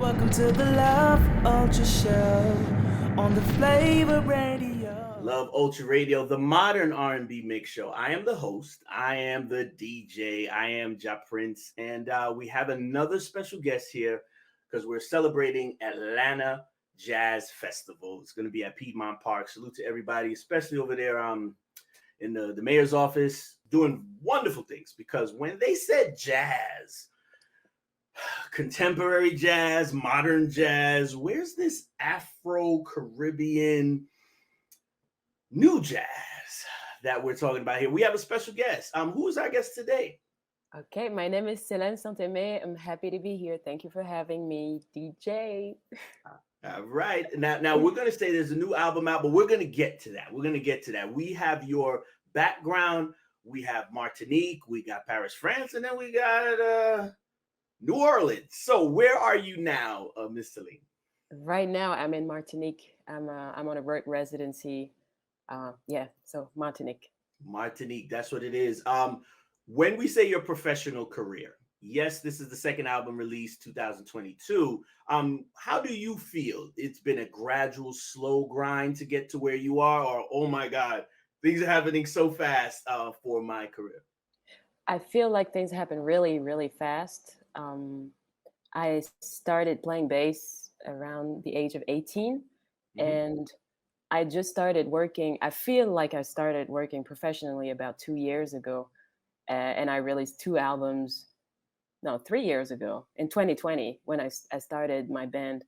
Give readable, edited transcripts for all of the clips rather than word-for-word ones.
Welcome to the Love Ultra Show on the Flavor Radio. Love Ultra Radio, the modern R&B mix show. I am the host. I am the DJ. I am Ja Prince, and we have another special guest here because we're celebrating Atlanta Jazz Festival. It's going to be at Piedmont Park. Salute to everybody, especially over there in the mayor's office, doing wonderful things. Because when they said jazz, contemporary jazz, modern jazz, where's this Afro-Caribbean new jazz that we're talking about here? We have a special guest. Who is our guest today? Okay, my name is Selene Saint-Aimé. I'm happy to be here. Thank you for having me, DJ. All right. Now we're gonna say there's a new album out, but we're gonna get to that. We have your background. We have Martinique. We got Paris, France, and then we got New Orleans. So where are you now, Miss Selene? Right now, I'm in Martinique. I'm on a work residency. So Martinique. Martinique. That's what it is. When we say your professional career, yes, this is the second album released 2022. How do you feel? It's been a gradual, slow grind to get to where you are, or oh my God, things are happening so fast for my career. I feel like things happen really, really fast. I started playing bass around the age of 18, Mm-hmm. and I just started working. I feel like I started working professionally about 2 years ago, and I released two albums. No, 3 years ago in 2020 when I started my band.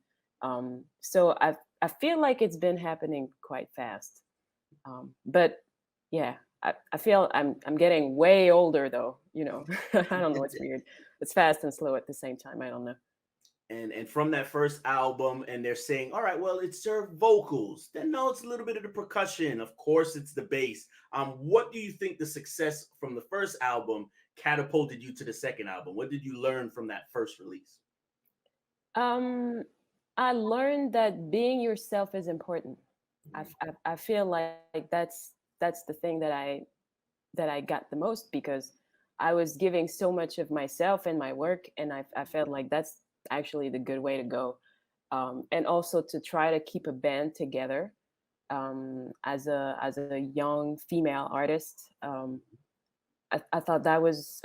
So I feel like it's been happening quite fast. But yeah, I feel I'm getting way older though. I don't know. It's weird. It's fast and slow at the same time. I don't know. And from that first album, and they're saying, all right, well, it's their vocals. Then no, it's a little bit of the percussion. Of course, it's the bass. What do you think the success from the first album catapulted you to the second album? What did you learn from that first release? Um, I learned that being yourself is important. I feel like that's the thing that I got the most because I was giving so much of myself in my work, and I felt like that's actually the good way to go. And also to try to keep a band together as a young female artist. I thought that was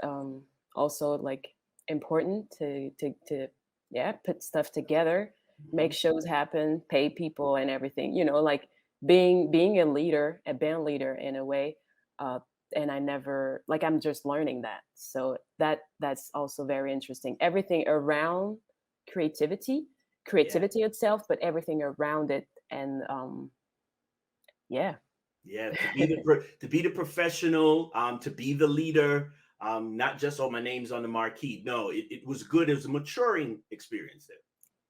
also like important to yeah, put stuff together, make Mhm. shows happen, pay people and everything. Like being a leader, a band leader in a way. Uh, and I never like I'm just learning that. So that's also very interesting. Everything around creativity, Yeah, creativity itself, but everything around it, and yeah. yeah. To be the professional, to be the leader, not just oh my name's on the marquee. No, it was good. It was a maturing experience there.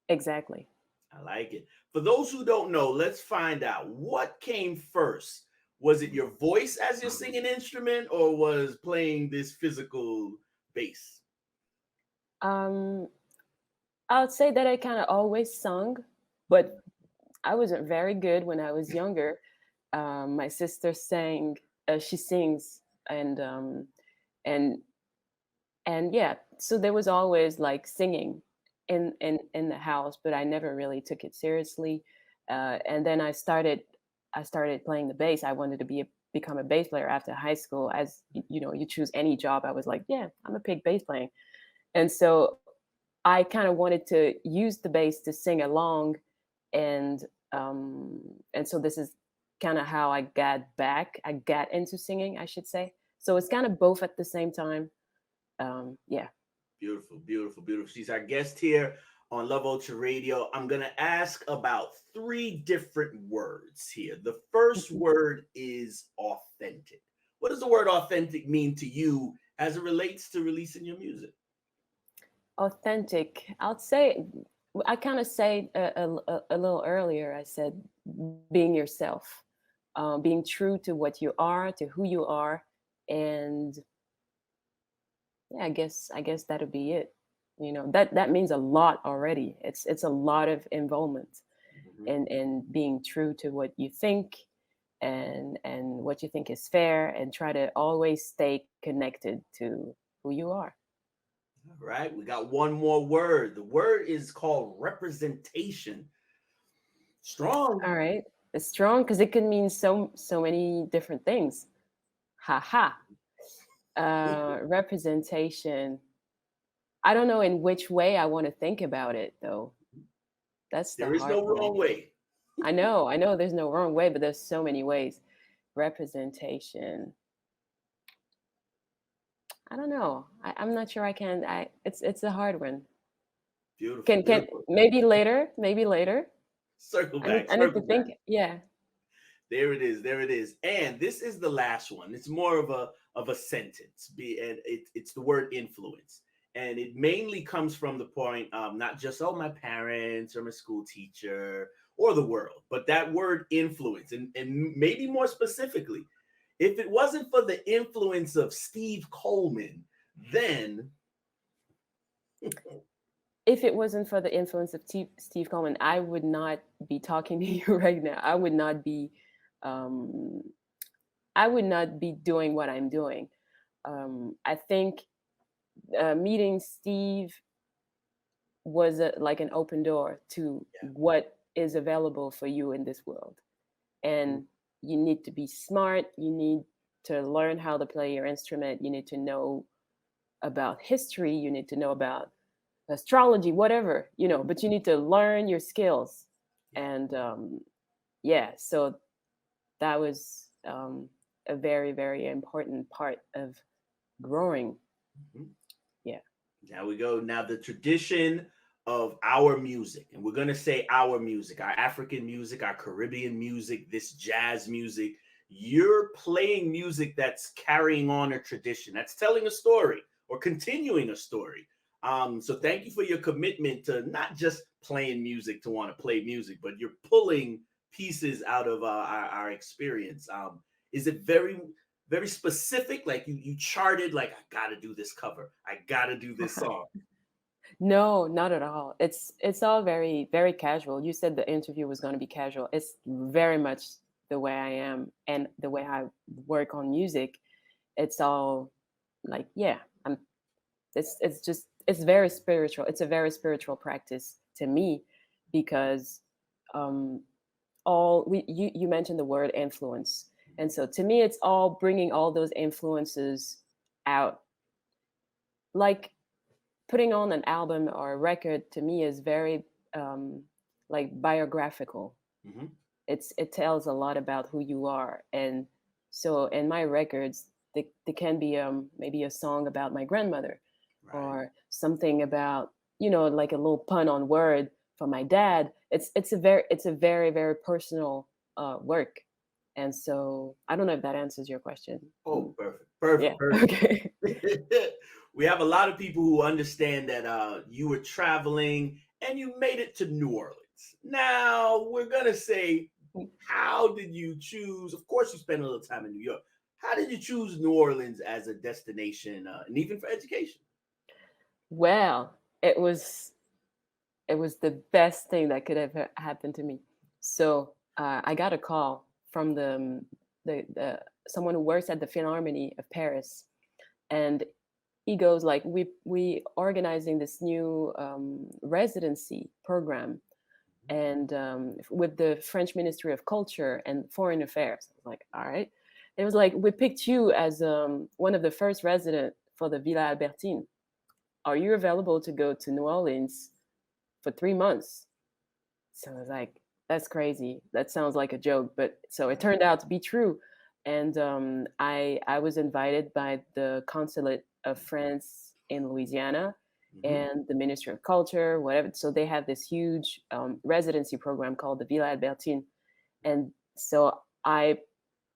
Exactly. I like it. For those who don't know, let's find out what came first. Was it your voice as your singing instrument, or was playing this physical bass? Um, I would say that I kind of always sung, but I wasn't very good when I was younger. My sister sang, she sings, and and yeah, so there was always like singing in the house, but I never really took it seriously. And then I started playing the bass. I wanted to become a bass player after high school. As you choose any job. I was like, yeah, I'm a pick bass playing, and so I kind of wanted to use the bass to sing along, and so this is kind of how I got into singing, I should say. So it's kind of both at the same time. Yeah. Beautiful, beautiful, beautiful. She's our guest here on Love Ultra Radio. I'm going to ask about three different words here. The first word is authentic. What does the word authentic mean to you as it relates to releasing your music? Authentic. I'll say I kind of say a little earlier. I said being yourself, being true to what you are, to who you are, and yeah, I guess that'll be it. That means a lot already. It's a lot of involvement Mhm. in being true to what you think and what you think is fair, and try to always stay connected to who you are. All right, we got one more word. The word is called representation. Strong. All right. It's strong because it can mean so many different things. Ha ha. Representation. I don't know in which way I want to think about it though. That's the There is hard no one. wrong way. I know there's no wrong way, but there's so many ways. Representation. I don't know. I'm not sure I can. It's a hard one. Beautiful, Can beautiful. maybe later? Maybe later. Circle back, I need to circle back. think. Yeah. There it is. There it is. And this is the last one. It's more of a sentence. And it's the word influence. And it mainly comes from the point, not just my parents or my school teacher or the world, but that word influence. And maybe more specifically, if it wasn't for the influence of Steve Coleman, then If it wasn't for the influence of Steve Coleman, I would not be talking to you right now. Um, I would not be doing what I'm doing. I think meeting Steve was like an open door to yeah. what is available for you in this world. And you need to be smart. You need to learn how to play your instrument. You need to know about history. You need to know about astrology, whatever, but you need to learn your skills. Yeah. And yeah, so that was a very, very important part of growing. Mhm. Yeah. Now we go. Now the tradition of our music, and we're gonna say our music, our African music, our Caribbean music, this jazz music. You're playing music that's carrying on a tradition, that's telling a story or continuing a story. So thank you for your commitment to not just playing music to want to play music, but you're pulling pieces out of our experience. Is it very specific? Like you charted, like I gotta do this cover, I gotta do this song. No, not at all. It's all very, very casual. You said the interview was going to be casual. It's very much the way I am and the way I work on music. It's all like, yeah, it's just it's very spiritual. It's a very spiritual practice to me because um all we you mentioned the word influence. And so to me it's all bringing all those influences out. Like putting on an album or a record to me is very like biographical. Hmm. It tells a lot about who you are. And so in my records they can be maybe a song about my grandmother Right. or something about like a little pun on word for my dad. It's a very, very personal work. And so I don't know if that answers your question. Oh, perfect, Yeah. perfect, perfect. Okay. We have a lot of people who understand that you were traveling and you made it to New Orleans. Now we're gonna say, how did you choose? Of course, you spent a little time in New York. How did you choose New Orleans as a destination, and even for education? Well, it was the best thing that could have happened to me. So I got a call from the someone who works at the Philharmonie of Paris, and he goes like, we organizing this new residency program, and with the French Ministry of Culture and Foreign Affairs. I was like, all right. It was like, we picked you as one of the first resident for the Villa Albertine. Are you available to go to New Orleans for 3 months? So I was like, that's crazy. That sounds like a joke. But so it turned out to be true. And I was invited by the consulate of France in Louisiana Hmm. and the Ministry of Culture, whatever. So they have this huge residency program called the Villa Albertine. And so I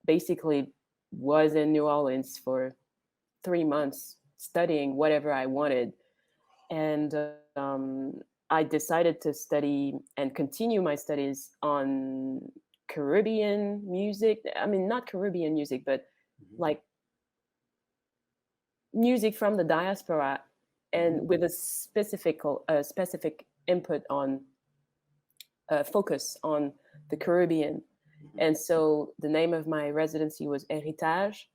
basically was in New Orleans for 3 months studying whatever I wanted. And I decided to study and continue my studies on Caribbean music. I mean, not Caribbean music, but Hmm. like music from the diaspora, Hmm. and with a specific input on focus on the Caribbean. Hmm. And so the name of my residency was Héritage,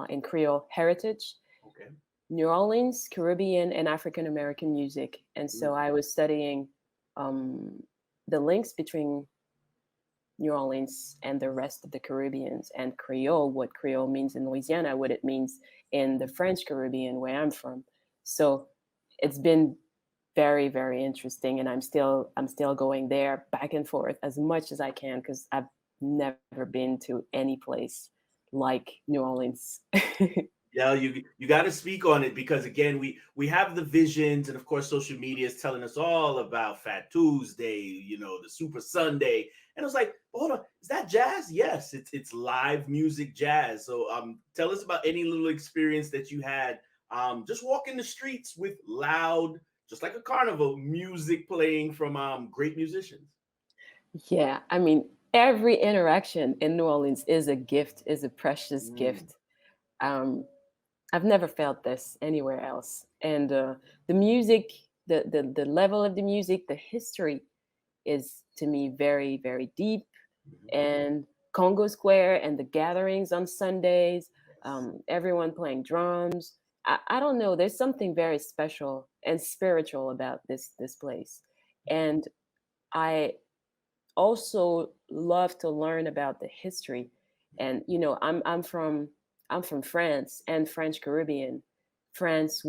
in Creole, heritage. Okay. New Orleans, Caribbean, and African American music. And so Mm, I was studying um, the links between New Orleans and the rest of the Caribbeans, and Creole, what Creole means in Louisiana, what it means in the French Caribbean, where I'm from. So it's been very, very interesting, and I'm still going there back and forth as much as I can because I've never been to any place like New Orleans. yeah, you got to speak on it because again, we have the visions, and of course, social media is telling us all about Fat Tuesday, the Super Sunday, and it was like, hold on, is that jazz? Yes, it's live music jazz. So, tell us about any little experience that you had, just walking the streets with loud, just like a carnival, music playing from great musicians. Yeah, I mean, every interaction in New Orleans is a gift, is a precious Mm, gift. Um, I've never felt this anywhere else. And the music, the level of the music, the history is to me very, very deep. mhm. And Congo Square and the gatherings on Sundays, Yes. everyone playing drums. I don't know. There's something very special and spiritual about this place. And I also love to learn about the history. And I'm from France and French Caribbean. France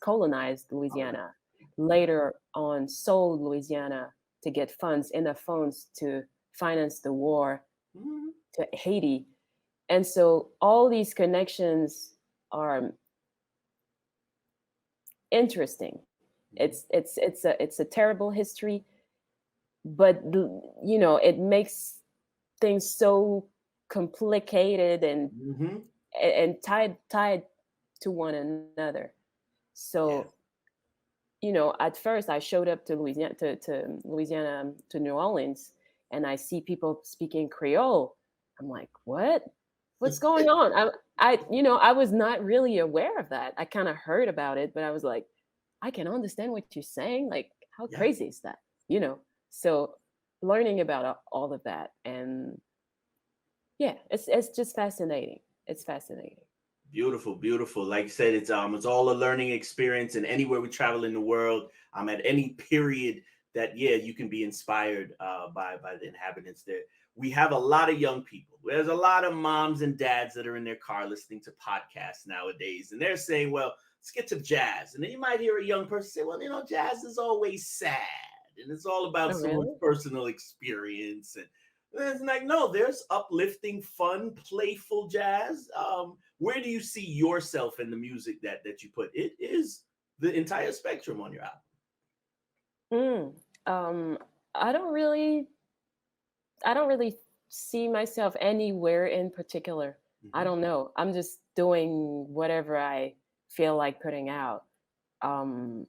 colonized All right. Louisiana. Later on, sold Louisiana to get funds, enough funds to finance the war Mhm. to Haiti. And so all these connections are interesting. It's a terrible history, but it makes things so complicated Mhm. and tied to one another. So Yes. at first I showed up to New Orleans, and I see people speaking Creole. I'm like, what's going on? I was not really aware of that. I kind of heard about it, but I was like, I can understand what you're saying. Like, how Yeah. crazy is that? you know so learning about all of that, and yeah, it's just fascinating. It's fascinating. Beautiful, beautiful. Like you said, it's all a learning experience, and anywhere we travel in the world, at any period that yeah, you can be inspired by the inhabitants there. We have a lot of young people. There's a lot of moms and dads that are in their car listening to podcasts nowadays, and they're saying, "Well, let's get to jazz." And then you might hear a young person say, "Well, jazz is always sad, and it's all about Oh, someone's really? personal experience." And it's like, no, there's uplifting, fun, playful jazz. Where do you see yourself in the music that you put? It is the entire spectrum on your album. mm. um i don't really I don't really see myself anywhere in particular. I Mm-hmm. don't know. I'm just doing whatever I feel like putting out. Um,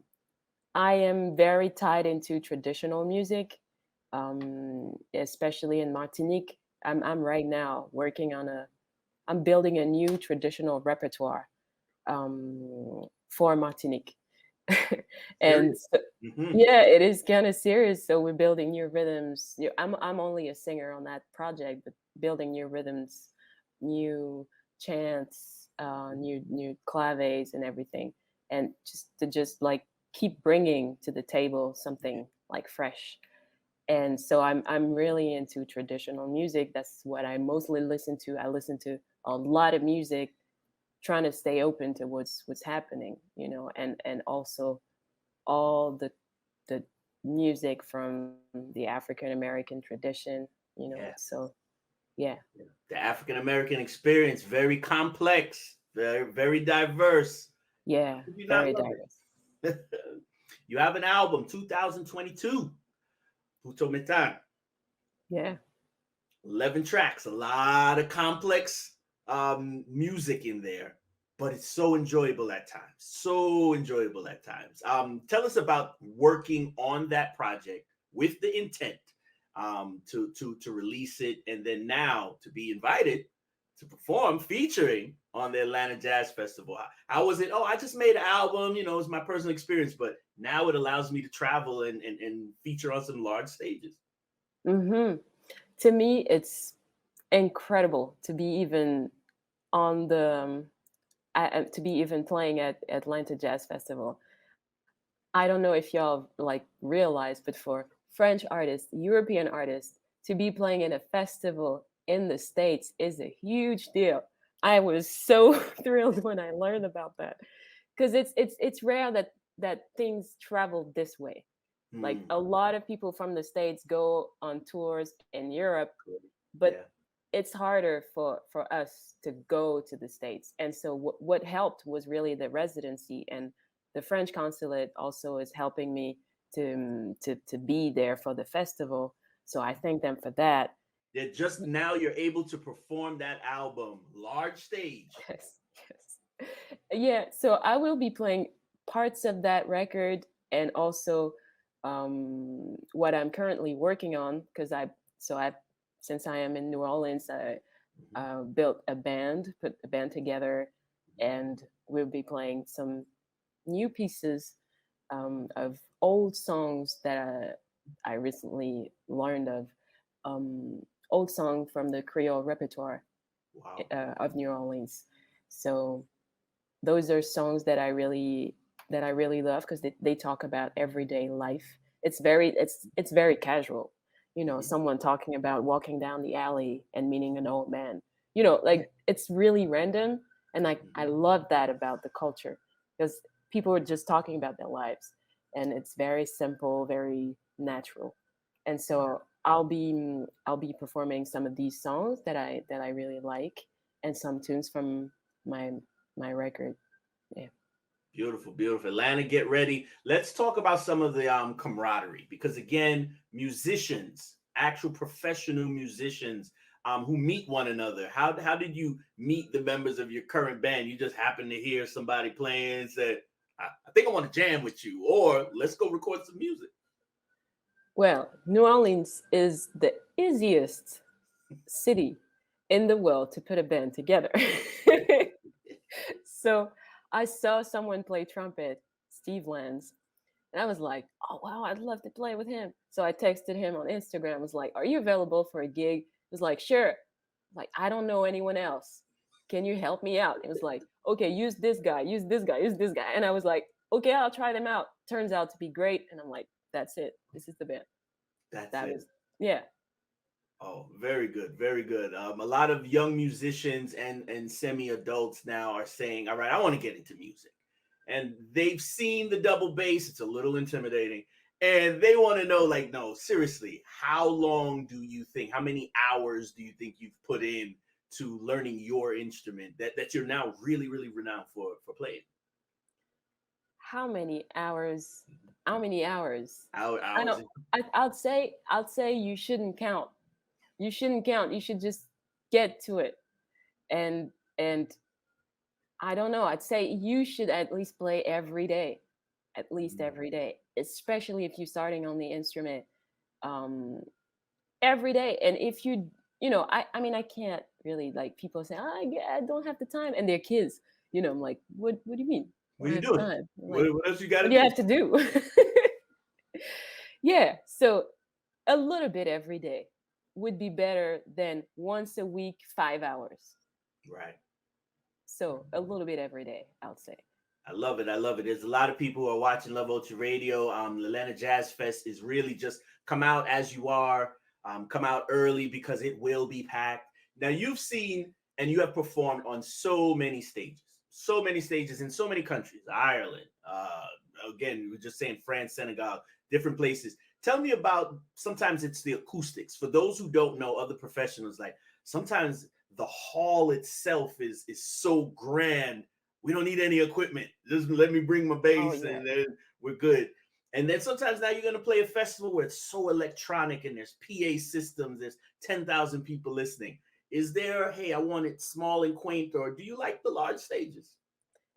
I am very tied into traditional music, especially in Martinique. I'm right now working on I'm building a new traditional repertoire for Martinique. And Serious. so, Mm-hmm. yeah, it is kind of serious. So we're building new rhythms. I'm only a singer on that project, but building new rhythms, new chants, new claves and everything, and just like keep bringing to the table something like fresh. And so I'm really into traditional music. That's what I mostly listen to. I listen to a lot of music, trying to stay open to what's happening, and also all the music from the African American tradition. So Yes. yeah. The African American experience, very complex, very, very diverse. Yeah, Did you not very love diverse. it? You have an album, 2022, Puto Metan. Yeah. 11 tracks, a lot of complex music in there, but it's so enjoyable at times. So enjoyable at times. Tell us about working on that project with the intent to release it, and then now to be invited to perform featuring on the Atlanta Jazz Festival. How was it? Oh, I just made an album, it's my personal experience, but now it allows me to travel and feature on some large stages. hmm To me, it's incredible to be even on the to be even playing at Atlanta Jazz Festival. I don't know if y'all like realize, but for French artists, European artists, to be playing in a festival in the States is a huge deal. I was so thrilled when I learned about that because it's rare that things travel this way. Like Hmm. a lot of people from the States go on tours in Europe, but Yeah. it's harder for us to go to the States. And so what helped was really the residency, and the French consulate also is helping me to be there for the festival. So I thank them for that. Yeah, just now you're able to perform that album, large stage. Yes, yes. Yeah, so I will be playing parts of that record, and also what I'm currently working on, because I since I am in New Orleans, I Mhm. built a band, put a band together, and we'll be playing some new pieces of old songs that I recently learned of, um, old song from the Creole repertoire Wow. of New Orleans. So those are songs that I really love because they talk about everyday life. It's very casual. You know, Mhm. someone talking about walking down the alley and meeting an old man. You know, like it's really random, and like I Mhm. love that about the culture because people are just talking about their lives, and it's very simple, very natural. And Yeah. so I'll be performing some of these songs that I really like, and some tunes from my my record. Yeah. Beautiful, beautiful. Atlanta, get ready. Let's talk about some of the camaraderie because again, musicians, actual professional musicians who meet one another. How did you meet the members of your current band? You just happened to hear somebody playing and said, I think I want to jam with you, or let's go record some music. Well, New Orleans is the easiest city in the world to put a band together. So I saw someone play trumpet, Steve Lands, and I was like, oh wow, I'd love to play with him. So I texted him on Instagram, I was like, are you available for a gig? He was like, sure. Like, I don't know anyone else. Can you help me out? It was like, okay, use this guy, use this guy, use this guy. And I was like, okay, I'll try them out. Turns out to be great. And I'm like, that's it. This is the band. That's That it. was, yeah. Oh, very good, very good. A lot of young musicians and semi adults now are saying, "All right, I want to get into music," and they've seen the double bass. It's a little intimidating, and they want to know, like, no, seriously, how long do you think? How many hours do you think you've put in to learning your instrument that you're now really, really renowned for playing? How many hours? How many hours? I Hours. don't, I'd say you shouldn't count. You shouldn't count. You should just get to it. And I don't know. I'd say you should at least play every day, at least every day, especially if you're starting on the instrument um, every day. And if you, you know, I mean, I can't really like people say, I don't have the time, and they're kids. You know, I'm like, what do you mean? I What are don't you have doing? time. I'm like, What else you got what to do you do? have to do? Yeah. So a little bit every day would be better than once a week, 5 hours. Right. So a little bit every day, I would say. I love it. I love it. There's a lot of people who are watching Love Ultra Radio. The Atlanta Jazz Fest is really just come out as you are. Come out early because it will be packed. Now you've seen and you have performed on so many stages in so many countries. Ireland, again, we were just saying France, Senegal, different places. Tell me about sometimes it's the acoustics. For those who don't know, other professionals, like sometimes the hall itself is so grand we don't need any equipment. Just let me bring my Oh bass yeah. and then we're good. And then sometimes now you're going to play a festival where it's so electronic and there's PA systems, there's 10,000 people listening. Is there, hey, I want it small and quaint, or do you like the large stages?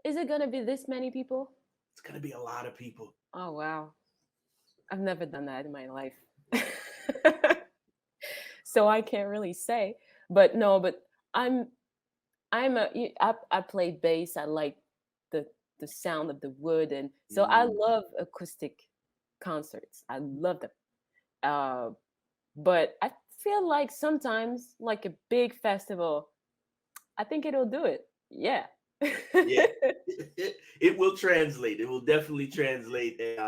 Is it gonna be this many people? It's going to be a lot of people. Oh wow. I've never done that in my life. So I can't really say. But no, but I'm I play bass. I like the the sound of the wood, and so I Mm, love acoustic concerts. I love them. Uh, but I feel like sometimes, like a big festival, I think it'll do it. Yeah. Yeah, it will translate. It will definitely translate. There's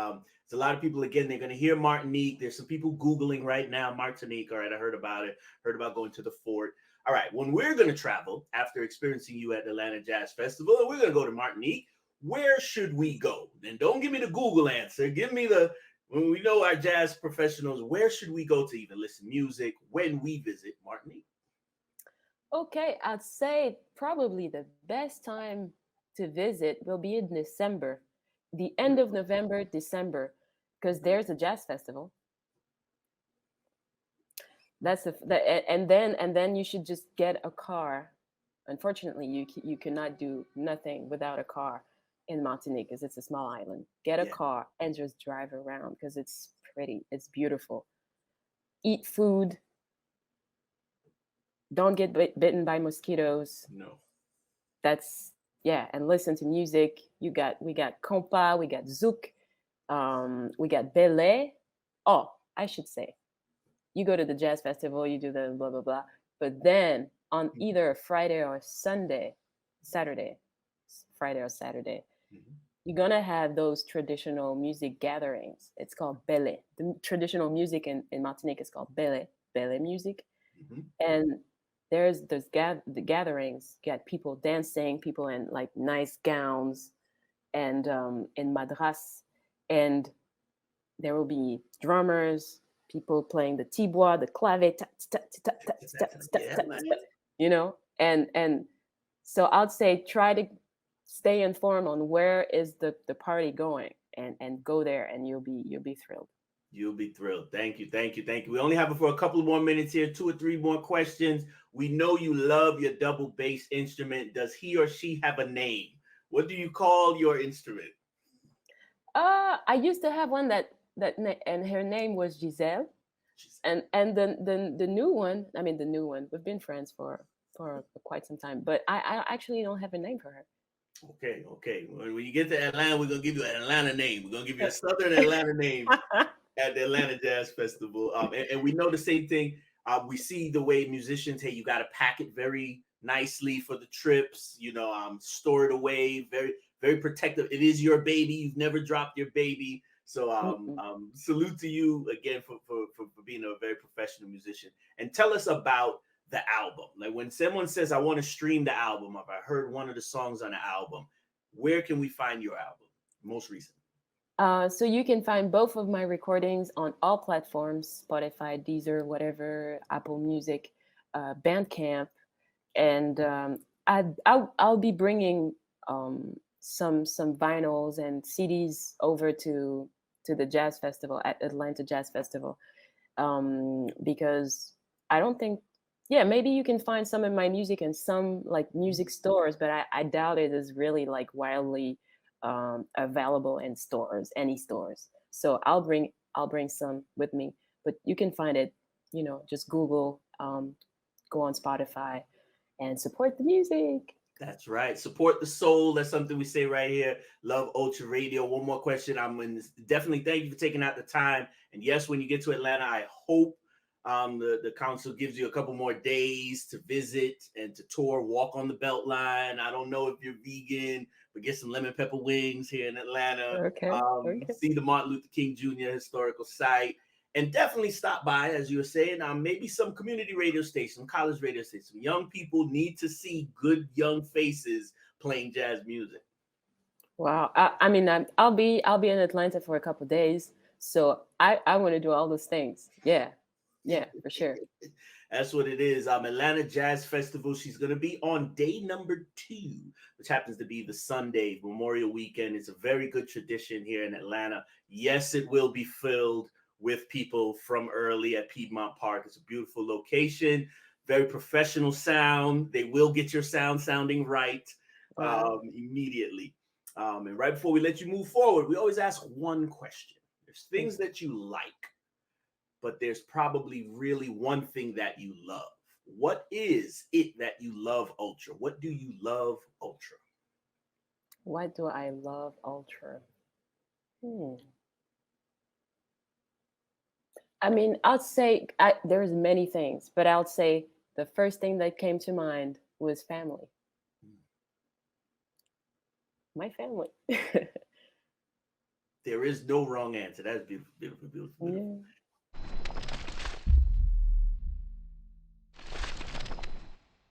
a lot of people again. They're going to hear Martinique. There's some people googling right now Martinique. All right, I heard about it. Heard about going to the fort. All right, when we're going to travel after experiencing you at the Atlanta Jazz Festival, and we're going to go to Martinique. Where should we go? And don't give me the Google answer. Give me the when we know our jazz professionals. Where should we go to even listen music when we visit Martinique? Okay, I'd say probably the best time to visit will be in December, the end of November, December, because there's a jazz festival. And then you should just get a car. Unfortunately, you cannot do nothing without a car in Martinique because it's a small island. Get a Yeah, car and just drive around because it's pretty, it's beautiful. Eat food, don't get bitten by mosquitoes. no. That's yeah, and listen to music. We got compa, we got zouk, we got belay. Oh, I should say, you go to the jazz festival, you do the blah blah blah, but then on either a Friday or Sunday, Saturday, Friday or Saturday, Mhm. you're gonna have those traditional music gatherings. It's called belé. The traditional music in Martinique is called belé music, Mhm. and there's the gatherings. You got people dancing, people in like nice gowns and in madras, and there will be drummers, people playing the tibois, the clave, Yeah, man. and so I'd say try to stay informed on where is the party going and go there and you'll be thrilled. You'll be thrilled. Thank you. Thank you. Thank you. We only have it for a couple of more minutes here, two or three more questions. We know you love your double bass instrument. Does he or she have a name? What do you call your instrument? I used to have one and her name was Giselle, and the new one. I mean, the new one. We've been friends for quite some time, but I actually don't have a name for Okay, okay. When you get to Atlanta, we're gonna give you an Atlanta name. We're gonna give you a her. Southern Atlanta name at the Atlanta Jazz Festival. And we know the same thing. We see the way musicians, hey, you got to pack it very nicely for the trips. Store it away, very, very protective. It is your baby. You've never dropped your baby. So Mm-mm. salute to you again for being a very professional musician. And tell us about the album. Like when someone says, I want to stream the album, if I heard one of the songs on the album, where can we find your album? Most recent. So you can find both of my recordings on all platforms: Spotify, Deezer, whatever, Apple Music, Bandcamp, and I'll be bringing some vinyls and CDs over to the jazz festival at Atlanta Jazz Festival, because I don't think, yeah, maybe you can find some of my music in some like music stores, but I doubt it is really like wildly available in stores, any stores. So I'll bring some with me, but you can find it, just Google, go on Spotify and support the music. That's right. Support the soul. That's something we say right here. Love Ultra Radio. One more question. Definitely thank you for taking out the time. And yes, when you get to Atlanta, I hope the council gives you a couple more days to visit and to tour, walk on the Beltline. I don't know if you're vegan, but get some lemon pepper wings here in Atlanta. Okay. Okay. See the Martin Luther King Jr. historical site. And definitely stop by, as you were saying, maybe some community radio stations, some college radio stations. Some young people need to see good young faces playing jazz music. Wow. I mean, I'll be in Atlanta for a couple days, so I want to do all those things. Yeah. Yeah, for sure. That's what it is. Atlanta Jazz Festival. She's going to be on day number 2, which happens to be the Sunday, Memorial Weekend. It's a very good tradition here in Atlanta. Yes, it will be filled with people from early at Piedmont Park. It's a beautiful location, very professional sound. They will get your sound sounding right Wow. immediately. And right before we let you move forward, we always ask one question. There's Mm. things that you like, but there's probably really one thing that you love. What is it that you love, Ultra? What do you love, Ultra? Why do I love Ultra? Hmm. I mean, I'd say there's many things, but I'll say the first thing that came to mind was family. My family. There is no wrong answer. That's beautiful, beautiful, beautiful.